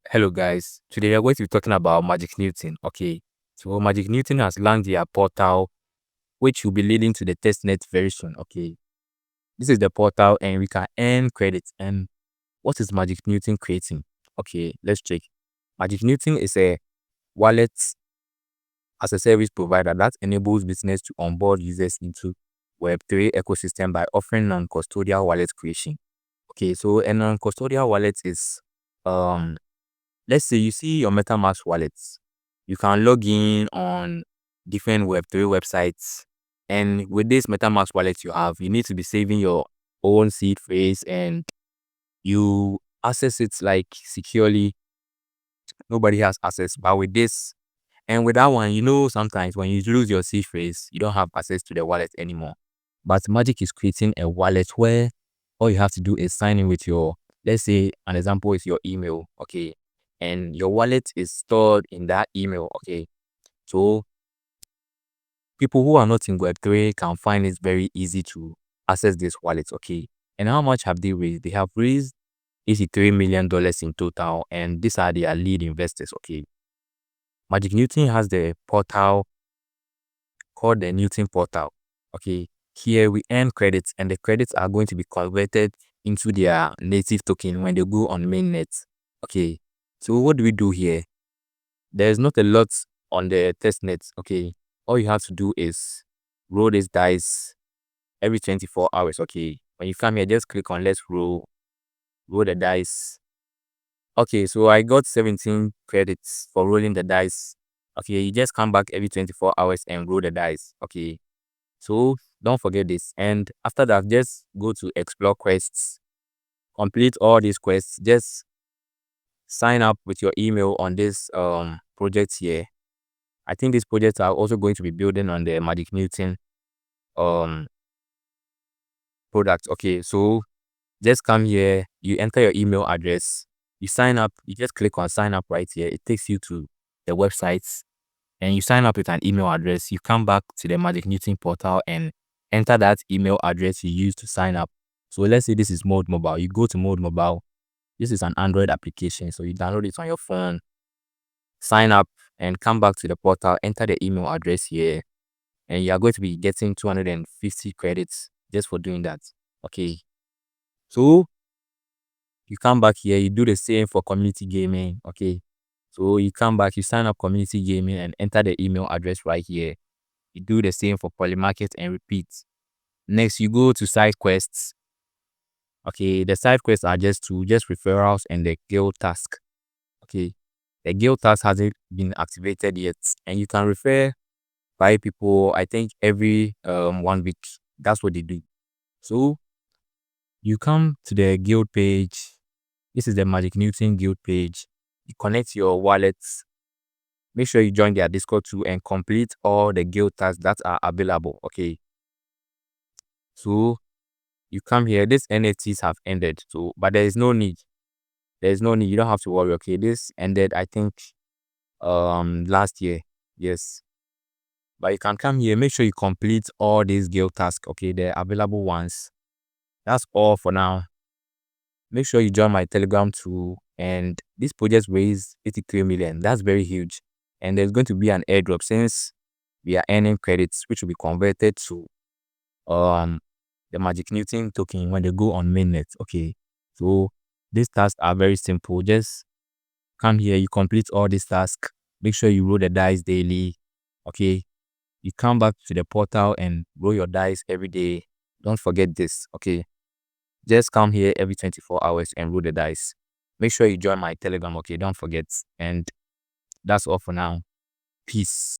Hello guys, today we are going to be talking about Magic Newton. Okay, so Magic Newton has launched their portal, which will be leading to the testnet very soon. Okay, this is the portal, and we can earn credits. And what is Magic Newton creating? Okay, let's check. Magic Newton is a wallet as a service provider that enables business to onboard users into Web3 ecosystem by offering non-custodial wallet creation. Okay, so a non-custodial wallet is let's say you see your MetaMask wallets. You can log in on different Web3 websites. And with this MetaMask wallet you need to be saving your own seed phrase and you access it like securely. Nobody has access. But with this and with that one, sometimes when you lose your seed phrase, you don't have access to the wallet anymore. But Magic is creating a wallet where all you have to do is sign in with your, let's say an example is your email, okay? And your wallet is stored in that email, okay? So people who are not in Web3 can find it very easy to access this wallet, okay? And how much have they raised? They have raised $83 million in total, and these are their lead investors, okay? Magic Newton has the portal called the Newton portal, okay? Here we earn credits, and the credits are going to be converted into their native token when they go on mainnet, okay? So what do we do here? There's not a lot on the testnet, okay? All you have to do is roll this dice every 24 hours, okay? When you come here, just click on let's roll the dice. Okay, so I got 17 credits for rolling the dice. Okay, you just come back every 24 hours and roll the dice, okay? So don't forget this. And after that, just go to explore quests, complete all these quests, just sign up with your email on this project here. I think these projects are also going to be building on the Magic Newton um product. Okay, so just come here, you enter your email address, you sign up, you just click on sign up right here. It takes you to the websites and you sign up with an email address. You come back to the Magic Newton portal and enter that email address you used to sign up. So let's say this is Mode Mobile. You go to Mode Mobile. This is an Android application. So you download it on your phone, sign up and come back to the portal, enter the email address here, and you are going to be getting 250 credits just for doing that. Okay. So you come back here, you do the same for community gaming. Okay. So you come back, you sign up community gaming and enter the email address right here. You do the same for Polymarket and repeat. Next, you go to side quests. Okay, the side quests are just referrals and the guild task. Okay, the guild task hasn't been activated yet, and you can refer 5 people. I think every 1 week. That's what they do. So you come to the guild page. This is the Magic Newton guild page. You connect your wallets. Make sure you join their Discord too and complete all the guild tasks that are available. Okay. So you come here. These NFTs have ended. So, but there is no need. There is no need. You don't have to worry. Okay. This ended, I think, last year. Yes. But you can come here. Make sure you complete all these guild tasks. Okay, the available ones. That's all for now. Make sure you join my Telegram too. And this project raised 83 million. That's very huge. And there's going to be an airdrop since we are earning credits, which will be converted to the Magic Newton token when they go on mainnet. Okay. So these tasks are very simple. Just come here, you complete all these tasks. Make sure you roll the dice daily. Okay. You come back to the portal and roll your dice every day. Don't forget this. Okay. Just come here every 24 hours and roll the dice. Make sure you join my Telegram, okay? Don't forget. And that's all for now. Peace.